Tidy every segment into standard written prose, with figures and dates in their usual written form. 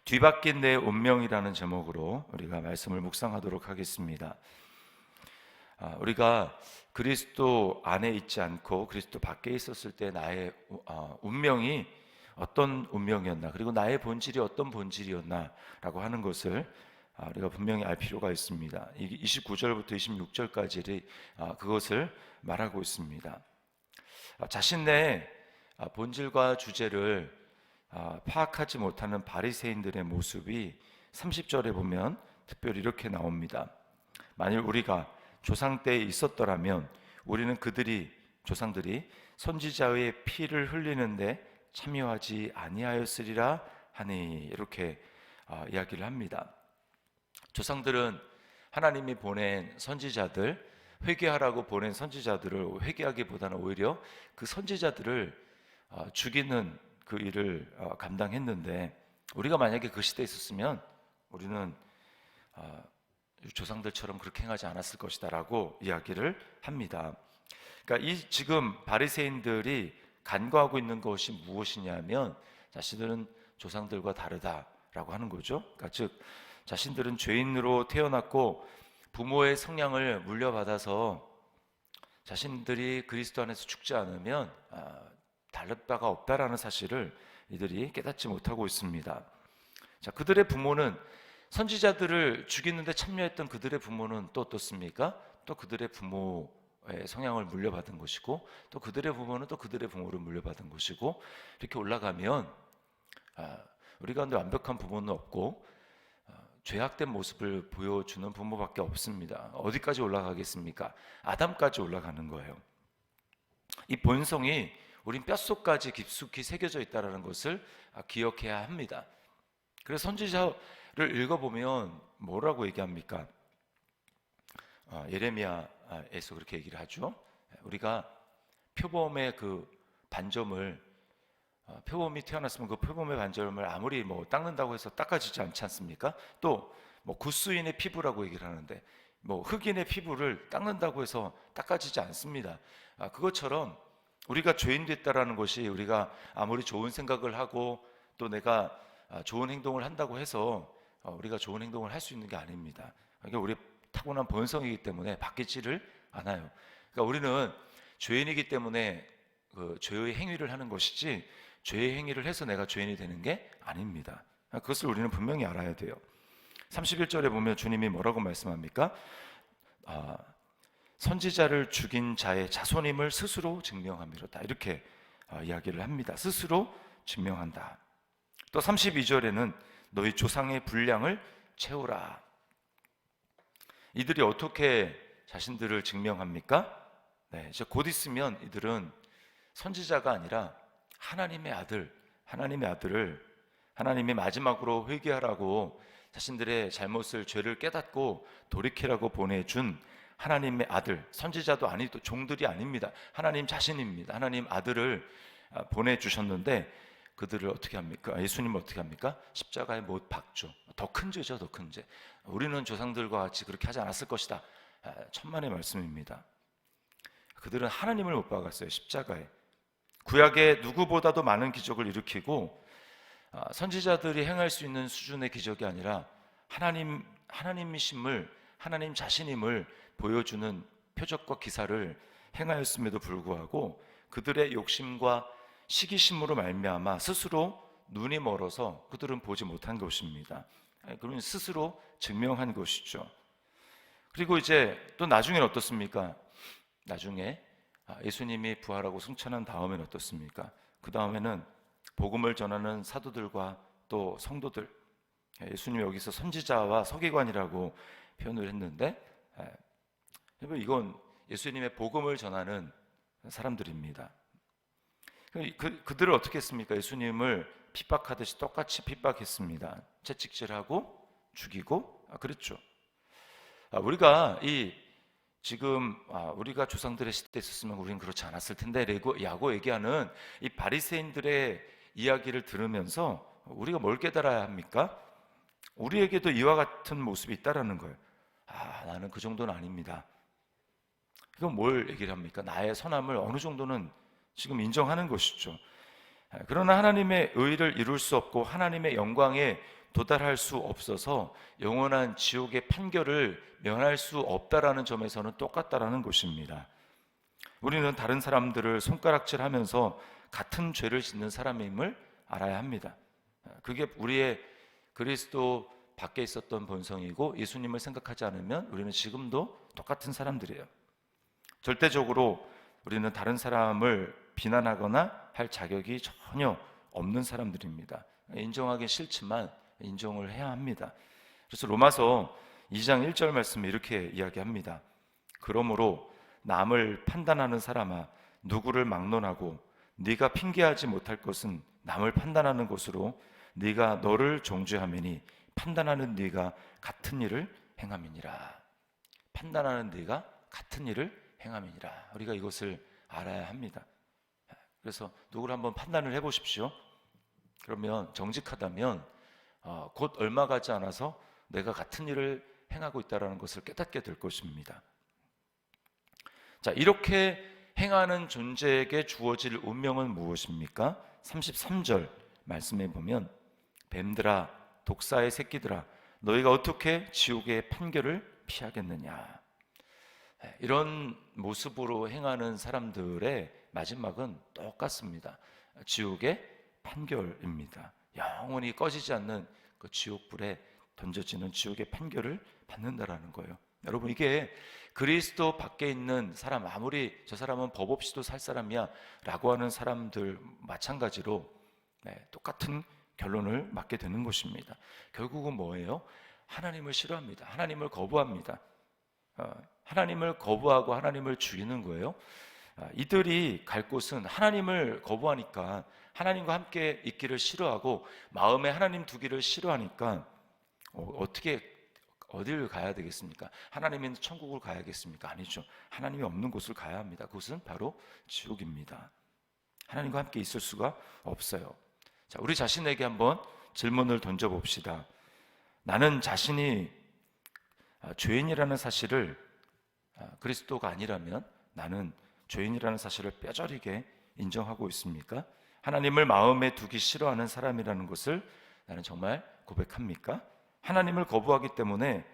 뒤바뀐 내 운명이라는 제목으로 우리가 말씀을 묵상하도록 하겠습니다. 우리가 그리스도 안에 있지 않고 그리스도 밖에 있었을 때 나의 운명이 어떤 운명이었나, 그리고 나의 본질이 어떤 본질이었나 라고 하는 것을 우리가 분명히 알 필요가 있습니다. 29절부터 26절까지 그것을 말하고 있습니다. 자신 내 본질과 주제를 파악하지 못하는 바리새인들의 모습이 30절에 보면 특별히 이렇게 나옵니다. 만일 우리가 조상 때에 있었더라면 우리는 조상들이 선지자의 피를 흘리는데 참여하지 아니하였으리라 하니, 이렇게 이야기를 합니다. 조상들은 하나님이 보낸 선지자들, 회개하라고 보낸 선지자들을 회개하기보다는 오히려 그 선지자들을 죽이는 그 일을 감당했는데, 우리가 만약에 그 시대에 있었으면 우리는 조상들처럼 그렇게 행하지 않았을 것이다 라고 이야기를 합니다. 그러니까 이 지금 바리새인들이 간과하고 있는 것이 무엇이냐면, 자신들은 조상들과 다르다라고 하는 거죠. 그러니까 즉 자신들은 죄인으로 태어났고 부모의 성향을 물려받아서 자신들이 그리스도 안에서 죽지 않으면 다를 바가 없다라는 사실을 이들이 깨닫지 못하고 있습니다. 자, 그들의 부모는, 선지자들을 죽이는데 참여했던 그들의 부모는 또 어떻습니까? 또 그들의 부모의 성향을 물려받은 것이고, 또 그들의 부모는 또 그들의 부모를 물려받은 것이고, 이렇게 올라가면 우리 가운데 완벽한 부모는 없고 죄악된 모습을 보여주는 부모밖에 없습니다. 어디까지 올라가겠습니까? 아담까지 올라가는 거예요. 이 본성이 우린 뼛속까지 깊숙이 새겨져 있다는 것을 기억해야 합니다. 그래서 선지자를 읽어보면 뭐라고 얘기합니까? 예레미야에서 그렇게 얘기를 하죠. 우리가 표범의 그 반점을, 표범이 태어났으면 그 표범의 반점을 아무리 닦는다고 해서 닦아지지 않지 않습니까? 또 굿수인의 피부라고 얘기를 하는데, 흑인의 피부를 닦는다고 해서 닦아지지 않습니다. 그것처럼 우리가 죄인 됐다라는 것이, 우리가 아무리 좋은 생각을 하고 또 내가 좋은 행동을 한다고 해서 우리가 좋은 행동을 할 수 있는 게 아닙니다. 그러니까 우리 타고난 본성이기 때문에 바뀌지를 않아요. 그러니까 우리는 죄인이기 때문에 그 죄의 행위를 하는 것이지, 죄의 행위를 해서 내가 죄인이 되는 게 아닙니다. 그것을 우리는 분명히 알아야 돼요. 31절에 보면 주님이 뭐라고 말씀합니까? 선지자를 죽인 자의 자손임을 스스로 증명함이로다, 이렇게 이야기를 합니다. 스스로 증명한다. 또 32절에는 너희 조상의 분량을 채우라. 이들이 어떻게 자신들을 증명합니까? 이제 곧 있으면 이들은 선지자가 아니라 하나님의 아들을 하나님이 마지막으로 회개하라고 자신들의 잘못을, 죄를 깨닫고 돌이키라고 보내준 하나님의 아들, 선지자도 아니고 종들이 아닙니다. 하나님 자신입니다. 하나님 아들을 보내주셨는데, 그들을 어떻게 합니까? 예수님을 어떻게 합니까? 십자가에 못 박죠. 더 큰 죄죠, 더 큰 죄. 우리는 조상들과 같이 그렇게 하지 않았을 것이다. 천만의 말씀입니다. 그들은 하나님을 못 박았어요, 십자가에. 구약에 누구보다도 많은 기적을 일으키고 선지자들이 행할 수 있는 수준의 기적이 아니라 하나님이심을, 하나님 자신임을 보여주는 표적과 기사를 행하였음에도 불구하고 그들의 욕심과 시기심으로 말미암아 스스로 눈이 멀어서 그들은 보지 못한 것입니다. 그러면 스스로 증명한 것이죠. 그리고 이제 또 나중에는 어떻습니까? 나중에 예수님이 부활하고 승천한 다음에는 어떻습니까? 그 다음에는 복음을 전하는 사도들과 또 성도들, 예수님이 여기서 선지자와 서기관이라고 표현을 했는데, 이건 예수님의 복음을 전하는 사람들입니다. 그들을 어떻게 했습니까? 예수님을 핍박하듯이 똑같이 핍박했습니다. 채찍질하고 죽이고 그랬죠. 우리가 지금 우리가 조상들의 시대에 있었으면 우리는 그렇지 않았을 텐데 라고 얘기하는 이 바리새인들의 이야기를 들으면서 우리가 뭘 깨달아야 합니까? 우리에게도 이와 같은 모습이 있다라는 거예요. 나는 그 정도는 아닙니다. 이건 뭘 얘기를 합니까? 나의 선함을 어느 정도는 지금 인정하는 것이죠. 그러나 하나님의 의를 이룰 수 없고 하나님의 영광에 도달할 수 없어서 영원한 지옥의 판결을 면할 수 없다라는 점에서는 똑같다라는 것입니다. 우리는 다른 사람들을 손가락질하면서 같은 죄를 짓는 사람임을 알아야 합니다. 그게 우리의 그리스도 밖에 있었던 본성이고, 예수님을 생각하지 않으면 우리는 지금도 똑같은 사람들이에요. 절대적으로 우리는 다른 사람을 비난하거나 할 자격이 전혀 없는 사람들입니다. 인정하기 싫지만 인정을 해야 합니다. 그래서 로마서 2장 1절 말씀에 이렇게 이야기합니다. 그러므로 남을 판단하는 사람아, 누구를 막론하고 네가 핑계하지 못할 것은 남을 판단하는 것으로 네가 너를 정죄하매니 판단하는 네가 같은 일을 행함이니라. 판단하는 네가 같은 일을 행함이니라. 우리가 이것을 알아야 합니다. 그래서 누구를 한번 판단을 해보십시오. 그러면 정직하다면 곧 얼마 가지 않아서 내가 같은 일을 행하고 있다는 것을 깨닫게 될 것입니다. 자, 이렇게 행하는 존재에게 주어질 운명은 무엇입니까? 33절 말씀에 보면 뱀들아, 독사의 새끼들아, 너희가 어떻게 지옥의 판결을 피하겠느냐. 이런 모습으로 행하는 사람들의 마지막은 똑같습니다. 지옥의 판결입니다. 영원히 꺼지지 않는 그 지옥불에 던져지는 지옥의 판결을 받는다라는 거예요. 여러분, 이게 그리스도 밖에 있는 사람, 아무리 저 사람은 법 없이도 살 사람이야 라고 하는 사람들 마찬가지로 똑같은 결론을 맞게 되는 것입니다. 결국은 뭐예요? 하나님을 싫어합니다. 하나님을 거부합니다. 하나님을 거부하고 하나님을 죽이는 거예요. 이들이 갈 곳은 하나님을 거부하니까, 하나님과 함께 있기를 싫어하고 마음에 하나님 두기를 싫어하니까 어떻게 어디를 가야 되겠습니까? 하나님이 있는 천국을 가야겠습니까? 아니죠. 하나님이 없는 곳을 가야 합니다. 그것은 바로 지옥입니다. 하나님과 함께 있을 수가 없어요. 자, 우리 자신에게 한번 질문을 던져봅시다. 나는 자신이 죄인이라는 사실을, 그리스도가 아니라면 나는 죄인이라는 사실을 뼈저리게 인정하고 있습니까? 하나님을 마음에 두기 싫어하는 사람이라는 것을 나는 정말 고백합니까? 하나님을 거부하기 때문에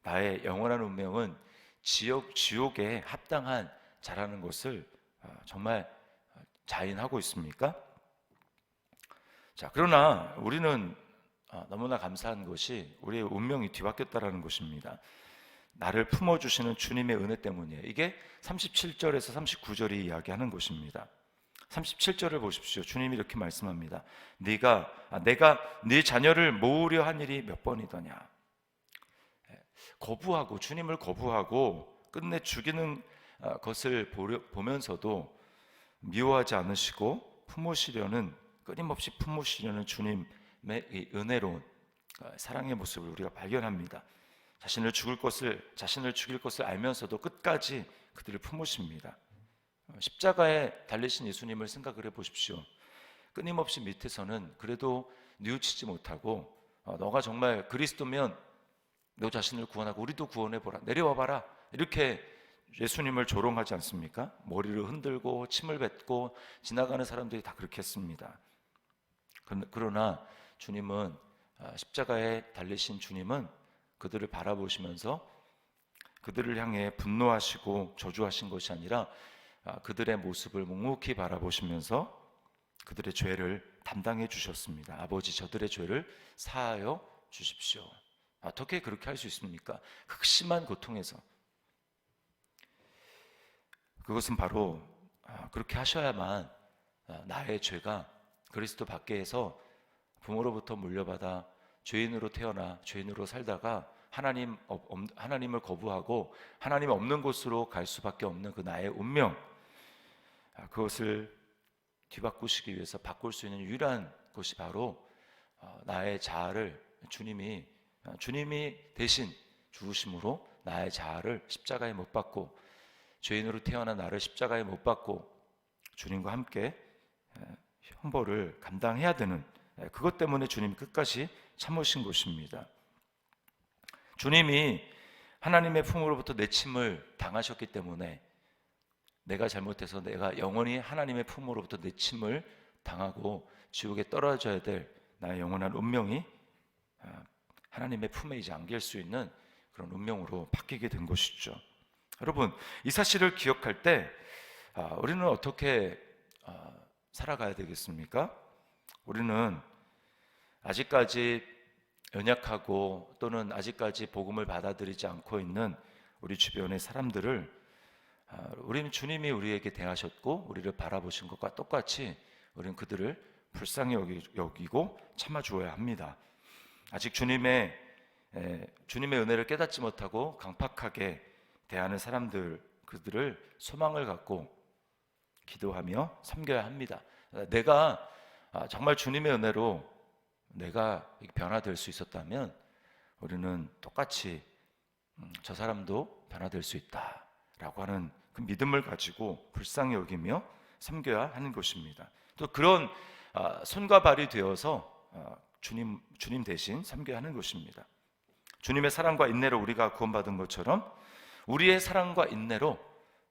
나의 영원한 운명은 지옥에 합당한 자라는 것을 정말 자인하고 있습니까? 자, 그러나 우리는 너무나 감사한 것이 우리의 운명이 뒤바뀌었다는 것입니다. 나를 품어주시는 주님의 은혜 때문이에요. 이게 37절에서 39절이 이야기하는 것입니다. 37절을 보십시오. 주님이 이렇게 말씀합니다. 내가 네 자녀를 모으려 한 일이 몇 번이더냐. 거부하고, 주님을 거부하고 끝내 죽이는 것을 보면서도 미워하지 않으시고 끊임없이 품으시려는 주님의 이 은혜로운 사랑의 모습을 우리가 발견합니다. 자신을 죽일 것을 알면서도 끝까지 그들을 품으십니다. 십자가에 달리신 예수님을 생각을 해보십시오. 끊임없이 밑에서는 그래도 뉘우치지 못하고 너가 정말 그리스도면 너 자신을 구원하고 우리도 구원해보라, 내려와봐라, 이렇게 예수님을 조롱하지 않습니까? 머리를 흔들고 침을 뱉고 지나가는 사람들이 다 그렇게 했습니다. 그러나 주님은, 십자가에 달리신 주님은 그들을 바라보시면서 그들을 향해 분노하시고 저주하신 것이 아니라 그들의 모습을 묵묵히 바라보시면서 그들의 죄를 담당해 주셨습니다. 아버지, 저들의 죄를 사하여 주십시오. 어떻게 그렇게 할 수 있습니까? 극심한 고통에서. 그것은 바로 그렇게 하셔야만 나의 죄가 그리스도 밖에서 부모로부터 물려받아 죄인으로 태어나 죄인으로 살다가 하나님을 거부하고 하나님 없는 곳으로 갈 수밖에 없는 그 나의 운명, 그것을 뒤바꾸시기 위해서 바꿀 수 있는 유일한 것이 바로 나의 자아를 주님이 대신 죽으심으로 나의 자아를 십자가에 못 박고, 죄인으로 태어난 나를 십자가에 못 박고 주님과 함께 형벌을 감당해야 되는, 그것 때문에 주님이 끝까지 참으신 것입니다. 주님이 하나님의 품으로부터 내침을 당하셨기 때문에 내가 잘못해서 내가 영원히 하나님의 품으로부터 내침을 당하고 지옥에 떨어져야 될 나의 영원한 운명이 하나님의 품에 이제 안길 수 있는 그런 운명으로 바뀌게 된 것이죠. 여러분, 이 사실을 기억할 때 우리는 어떻게 살아가야 되겠습니까? 우리는 아직까지 연약하고 또는 아직까지 복음을 받아들이지 않고 있는 우리 주변의 사람들을 우리는 주님이 우리에게 대하셨고 우리를 바라보신 것과 똑같이 우리는 그들을 불쌍히 여기고 참아주어야 합니다. 아직 주님의 은혜를 깨닫지 못하고 강팍하게 대하는 사람들, 그들을 소망을 갖고 기도하며 섬겨야 합니다. 내가 정말 주님의 은혜로 내가 변화될 수 있었다면 우리는 똑같이 저 사람도 변화될 수 있다라고 하는 그 믿음을 가지고 불쌍히 여기며 섬겨야 하는 것입니다. 또 그런 손과 발이 되어서 주님 대신 섬겨야 하는 것입니다. 주님의 사랑과 인내로 우리가 구원받은 것처럼 우리의 사랑과 인내로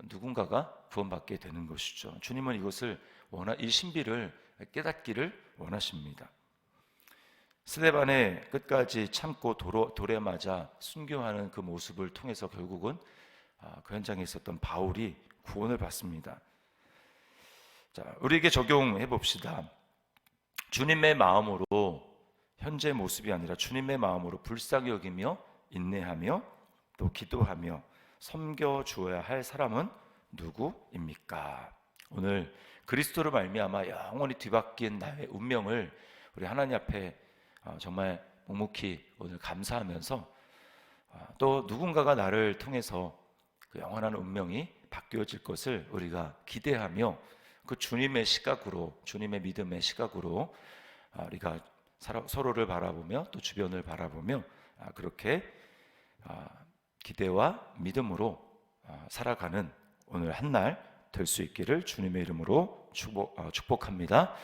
누군가가 구원받게 되는 것이죠. 주님은 이것을 이 신비를 깨닫기를 원하십니다. 스데반의 끝까지 참고 돌에 맞아 순교하는 그 모습을 통해서 결국은 그 현장에 있었던 바울이 구원을 받습니다. 자, 우리에게 적용해 봅시다. 주님의 마음으로 현재 모습이 아니라 주님의 마음으로 불쌍히 여기며 인내하며 또 기도하며 섬겨 주어야 할 사람은 누구입니까? 오늘 그리스도로 말미암아 영원히 뒤바뀐 나의 운명을 우리 하나님 앞에 정말 묵묵히 오늘 감사하면서 또 누군가가 나를 통해서 그 영원한 운명이 바뀌어질 것을 우리가 기대하며 그 주님의 시각으로, 주님의 믿음의 시각으로 우리가 서로를 바라보며 또 주변을 바라보며 그렇게 기대와 믿음으로 살아가는 오늘 한 날 될 수 있기를 주님의 이름으로 축복합니다.